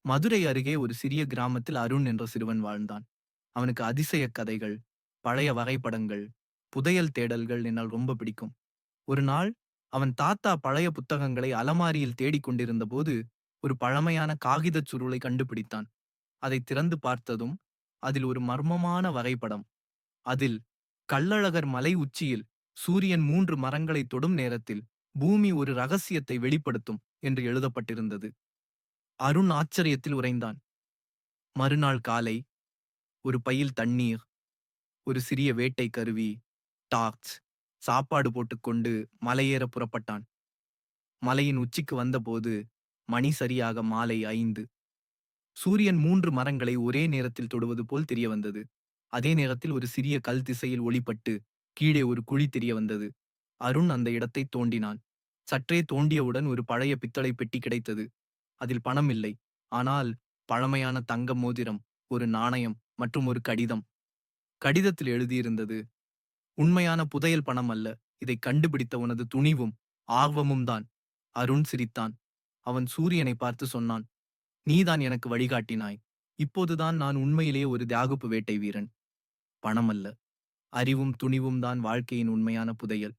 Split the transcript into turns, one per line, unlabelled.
மதுரை அருகே ஒரு சிறிய கிராமத்தில் அருண் என்ற சிறுவன் வாழ்ந்தான். அவனுக்கு அதிசய கதைகள், பழைய வரைபடங்கள், புதையல் தேடல்கள் என்னால் ரொம்ப பிடிக்கும். ஒரு நாள் அவன் தாத்தா பழைய புத்தகங்களை அலமாரியில் தேடிக் கொண்டிருந்த போது ஒரு பழமையான காகிதச் சுருளை கண்டுபிடித்தான். அதை திறந்து பார்த்ததும் அதில் ஒரு மர்மமான வரைபடம். அதில் கள்ளழகர் மலை உச்சியில் சூரியன் 3 மரங்களை தொடும் நேரத்தில் பூமி ஒரு ரகசியத்தை வெளிப்படுத்தும் என்று எழுதப்பட்டிருந்தது. அருண் ஆச்சரியத்தில் உறைந்தான். மறுநாள் காலை ஒரு பையில் தண்ணீர், ஒரு சிறிய வேட்டை கருவி, டார்ச், சாப்பாடு போட்டுக்கொண்டு மலையேற புறப்பட்டான். மலையின் உச்சிக்கு வந்தபோது மணி சரியாக மாலை 5. சூரியன் 3 மரங்களை ஒரே நேரத்தில் தொடுவது போல் தெரிய வந்தது. அதே நேரத்தில் ஒரு சிறிய கல் திசையில் ஒளிப்பட்டு கீழே ஒரு குழி தெரிய வந்தது. அருண் அந்த இடத்தை தோண்டினான். சற்றே தோண்டியவுடன் ஒரு பழைய பித்தளை பெட்டி கிடைத்தது. அதில் பணம் இல்லை. ஆனால் பழமையான தங்க மோதிரம், ஒரு நாணயம் மற்றும் ஒரு கடிதம். கடிதத்தில் எழுதியிருந்தது, உண்மையான புதையல் பணம் அல்ல. இதை கண்டுபிடித்த உனது துணிவும் ஆர்வமும் தான். அருண் சிரித்தான். அவன் சூரியனை பார்த்து சொன்னான், நீதான் எனக்கு வழிகாட்டினாய். இப்போதுதான் நான் உண்மையிலேயே ஒரு தியாகுப்பு வேட்டை வீரன். பணம் அல்ல, அறிவும் துணிவும் தான் வாழ்க்கையின் உண்மையான புதையல்.